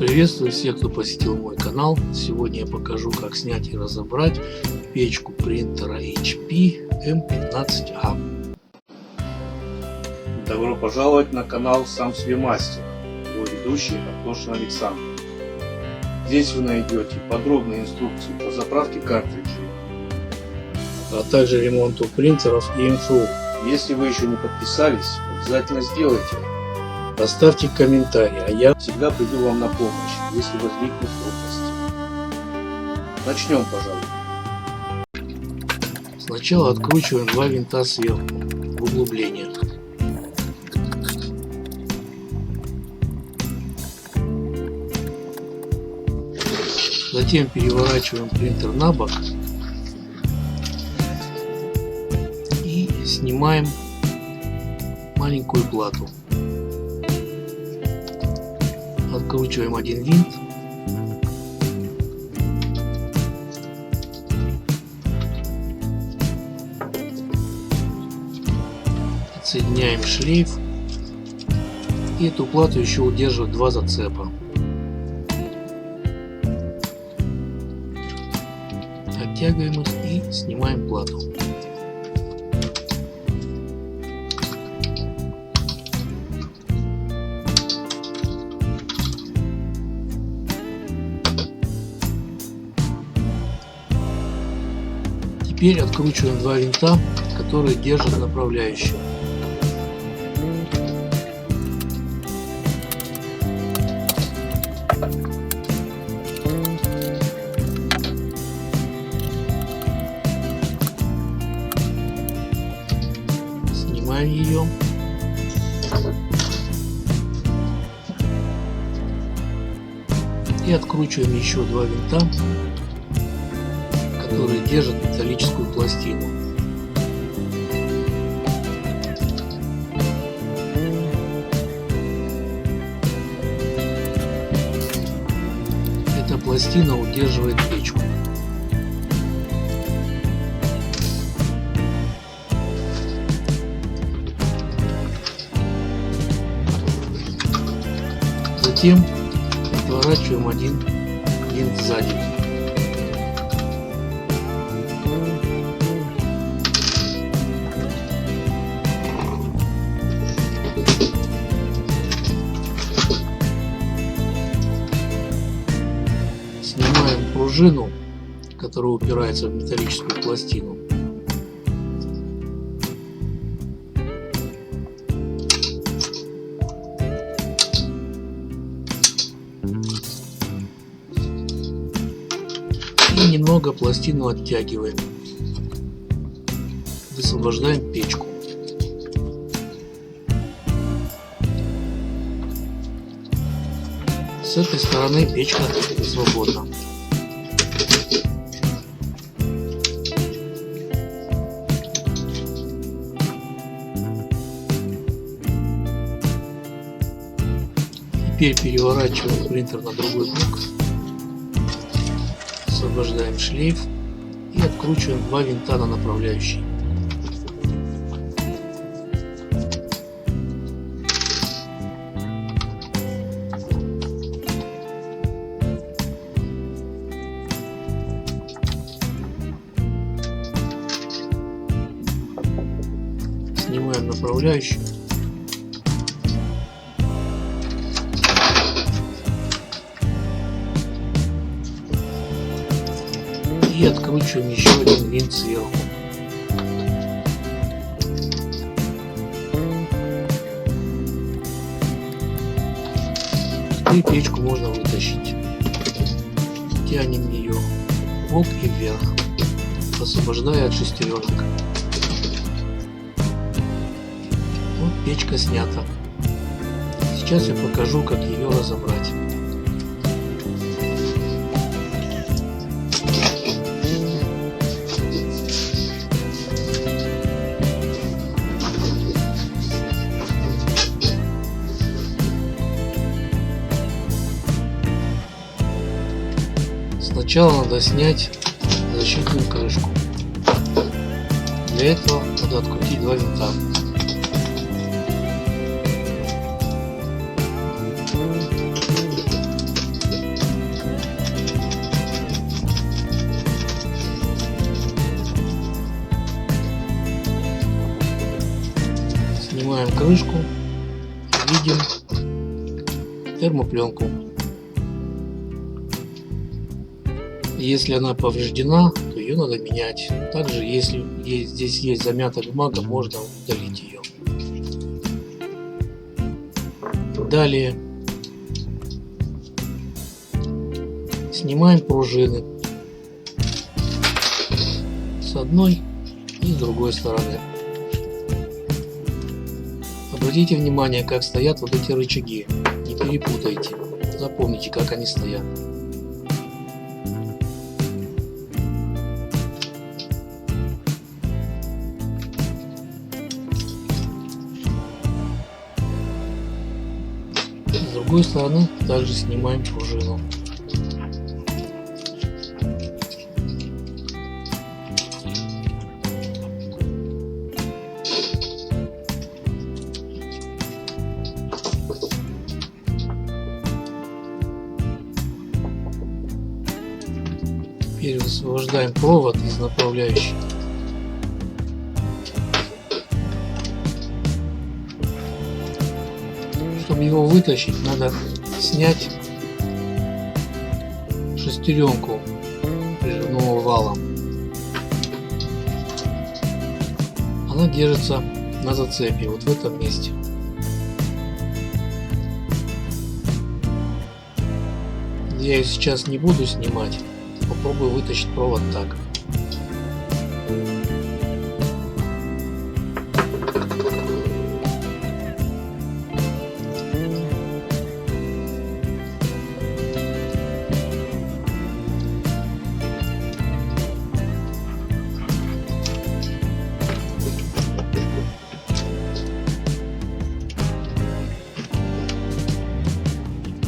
Приветствую всех, кто посетил мой канал. Сегодня я покажу, как снять и разобрать печку принтера HP M15A. Добро пожаловать на канал Сам себе мастер, его ведущий Антошин Александр. Здесь вы найдете подробные инструкции по заправке картриджей, а также ремонту принтеров и МФУ. Если вы еще не подписались, обязательно сделайте это. Поставьте комментарий, а я всегда приду вам на помощь, если возникнут трудности. Начнем, пожалуй. Сначала откручиваем два винта сверху в углублениях. Затем переворачиваем принтер на бок и снимаем маленькую плату. Откручиваем один винт. Отсоединяем шлейф. И эту плату еще удерживают два зацепа. Оттягиваем их и снимаем плату. Теперь откручиваем два винта, которые держат направляющую. Снимаем ее. И откручиваем еще два винта, которые держат металлическую пластину. Эта пластина удерживает печку. Затем отворачиваем один винт сзади. Снимаем пружину, которая упирается в металлическую пластину. И немного пластину оттягиваем. Высвобождаем печку. С этой стороны печка свободна. Теперь переворачиваем принтер на другой бок. Освобождаем шлейф и откручиваем два винта на направляющий. Снимаем направляющую. И откручиваем еще один винт сверху. Теперь печку можно вытащить. Тянем ее вбок и вверх, освобождая от шестеренок. Вот печка снята. Сейчас я покажу, как ее разобрать. Сначала надо снять защитную крышку. Для этого надо открутить два винта. крышку, видим термопленку. Если она повреждена, то ее надо менять. Также, если здесь есть замятая бумага, можно удалить ее. Далее снимаем пружины с одной и с другой стороны. Обратите внимание, как стоят вот эти рычаги. Не перепутайте. Запомните, как они стоят. С другой стороны также снимаем пружину. Теперь высвобождаем провод из направляющей. Чтобы его вытащить, надо снять шестеренку прижимного вала. Она держится на зацепе, вот в этом месте. Я ее сейчас не буду снимать. Попробую вытащить провод так.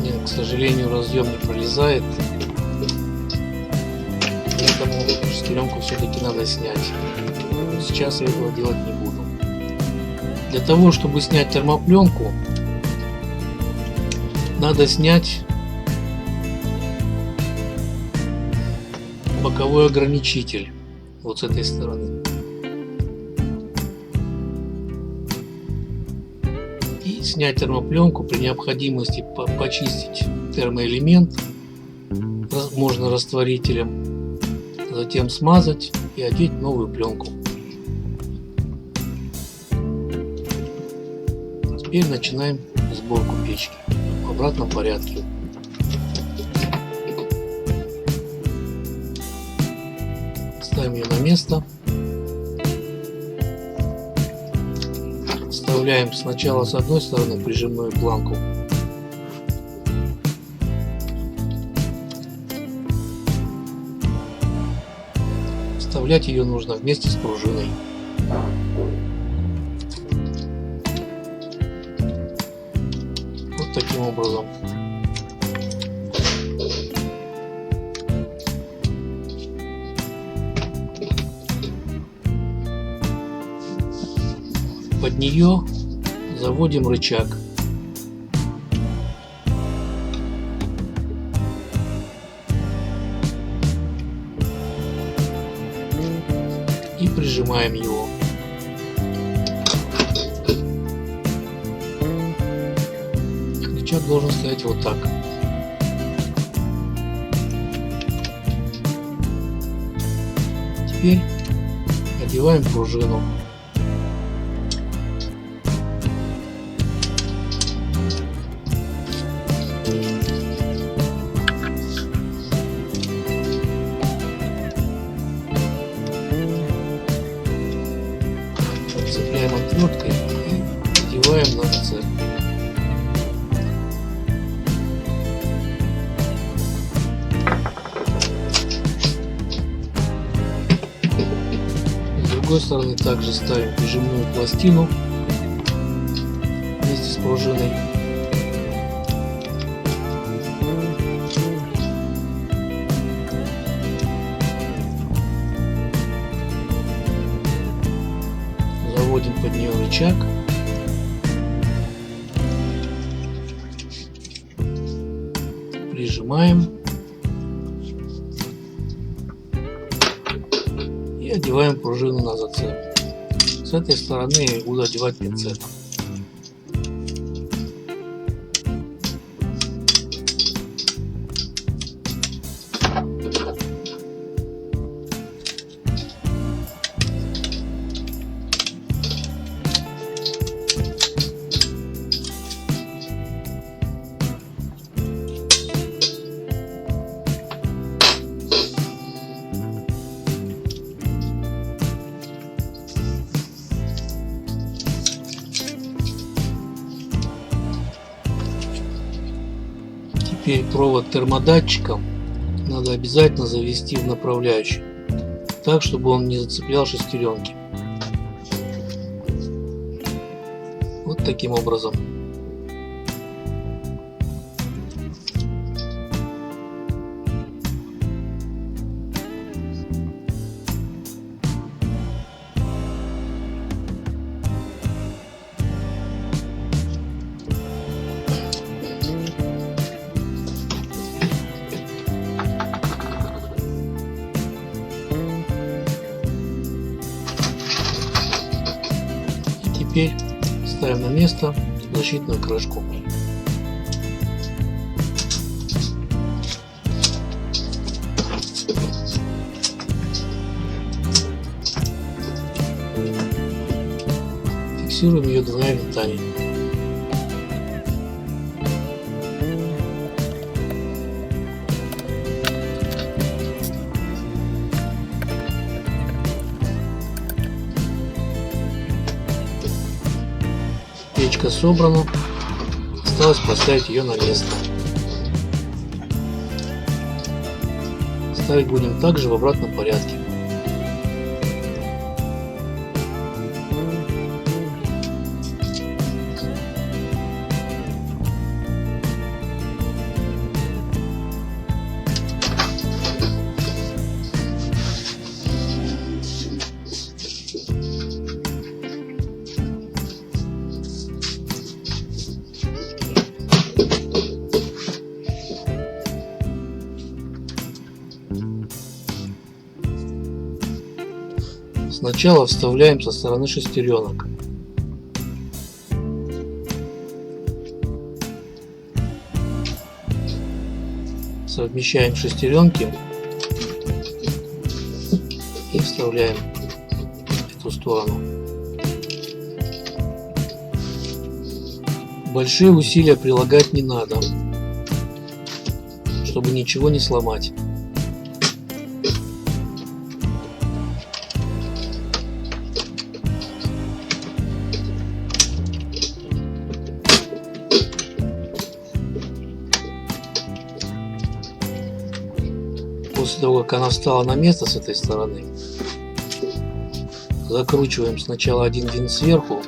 Нет, к сожалению, разъем не пролезает. Поэтому шестеренку все-таки надо снять. Сейчас я этого делать не буду. Для того, чтобы снять термопленку, надо снять боковой ограничитель вот с этой стороны. И снять термопленку, при необходимости почистить термоэлемент, можно растворителем, затем смазать и одеть новую пленку. Теперь начинаем сборку печки в обратном порядке. Ставим ее на место. Вставляем сначала с одной стороны прижимную планку. Вставлять ее нужно вместе с пружиной. Вот таким образом. Под нее заводим рычаг. И прижимаем его. Рычаг должен стоять вот так. Теперь одеваем пружину. Цепляем отверткой и надеваем на зацеп. С другой стороны также ставим прижимную пластину вместе с пружиной. Заводим под нее рычаг. Прижимаем. И одеваем пружину на зацеп. С этой стороны я буду одевать пинцетом. Теперь провод термодатчика надо обязательно завести в направляющий, так, чтобы он не зацеплял шестеренки. Вот таким образом. Теперь ставим на место защитную крышку. Фиксируем ее двумя винтами. Печка собрана, осталось поставить ее на место. Ставить будем также в обратном порядке. Сначала вставляем со стороны шестеренок. Совмещаем шестеренки и вставляем эту сторону. Большие усилия прилагать не надо, чтобы ничего не сломать. После того, как она встала на место с этой стороны, закручиваем сначала один винт сверху,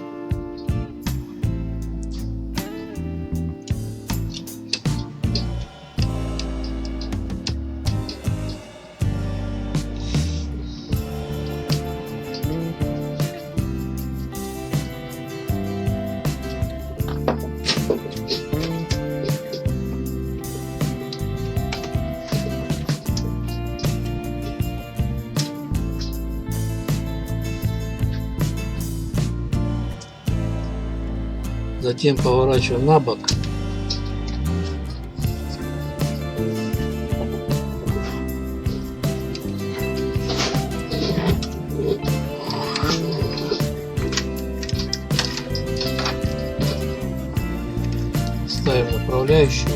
затем поворачиваем на бок . Ставим направляющую .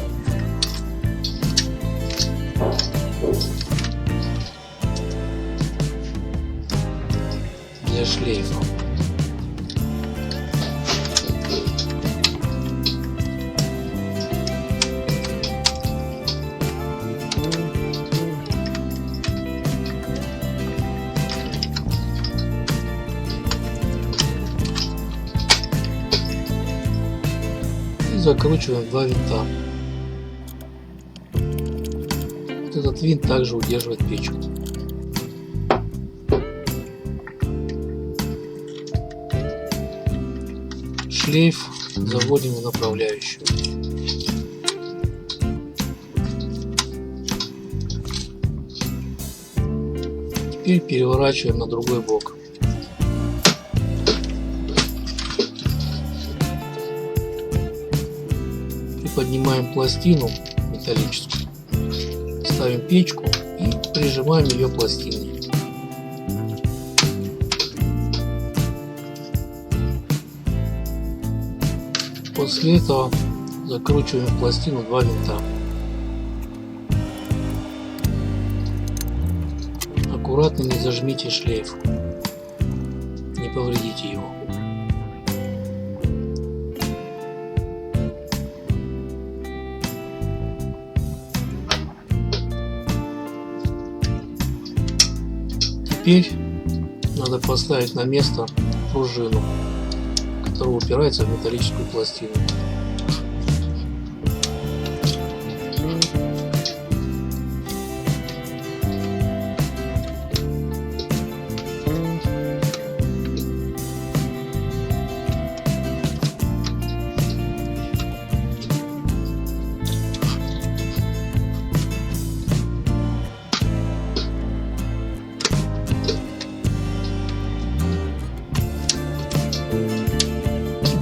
Для шлейфа. Закручиваем два винта. Вот этот винт также удерживает печку. Шлейф заводим в направляющую. Теперь переворачиваем на другой бок. Поднимаем пластину металлическую, ставим печку и прижимаем ее пластиной. После этого закручиваем в пластину два винта. Аккуратно не зажмите шлейф, не повредите его. Теперь надо поставить на место пружину, которая упирается в металлическую пластину.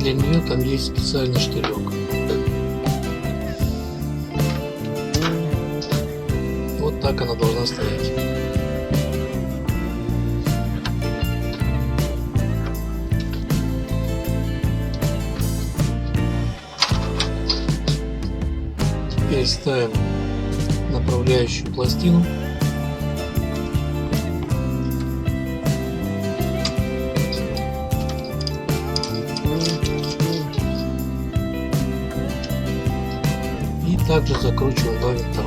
Для нее там есть специальный штырек. Вот так она должна стоять. Теперь ставим направляющую пластину. И также закручиваем два винта.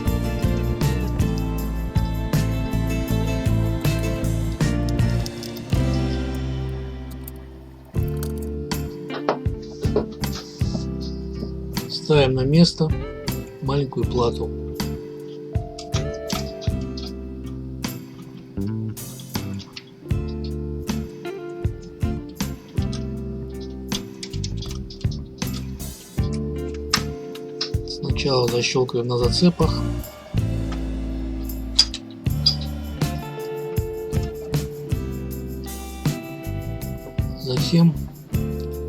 Ставим на место маленькую плату. Сначала защелкиваем на зацепах. Затем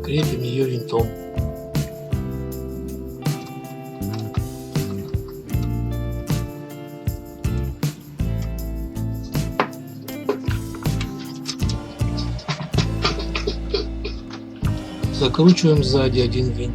крепим ее винтом. Закручиваем сзади один винт.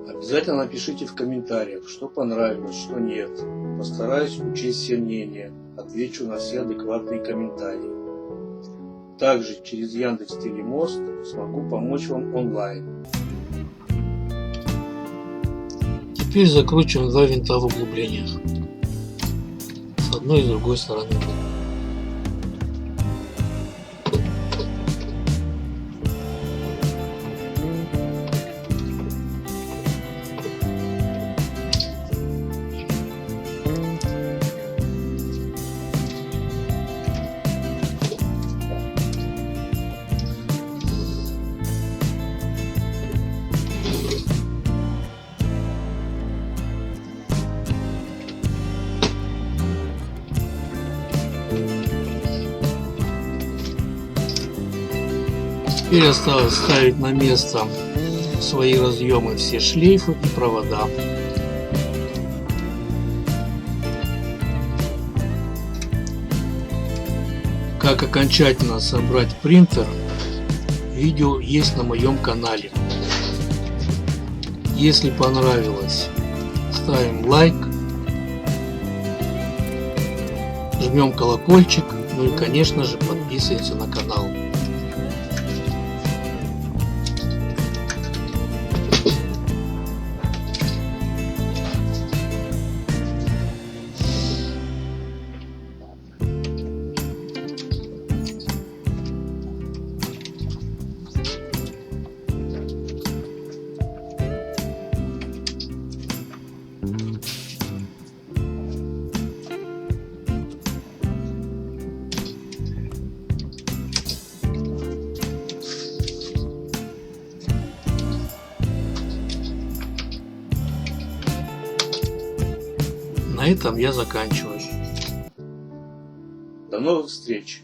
Обязательно напишите в комментариях, что понравилось, что нет. Постараюсь учесть все мнения, отвечу на все адекватные комментарии. Также через Яндекс.Телемост смогу помочь вам онлайн. Теперь закручиваем два винта в углублениях с одной и с другой стороны. Теперь осталось ставить на место свои разъемы, все шлейфы и провода. Как окончательно собрать принтер, видео есть на моем канале. Если понравилось, ставим лайк, жмем колокольчик, ну и конечно же подписываемся на канал. На этом я заканчиваю. До новых встреч!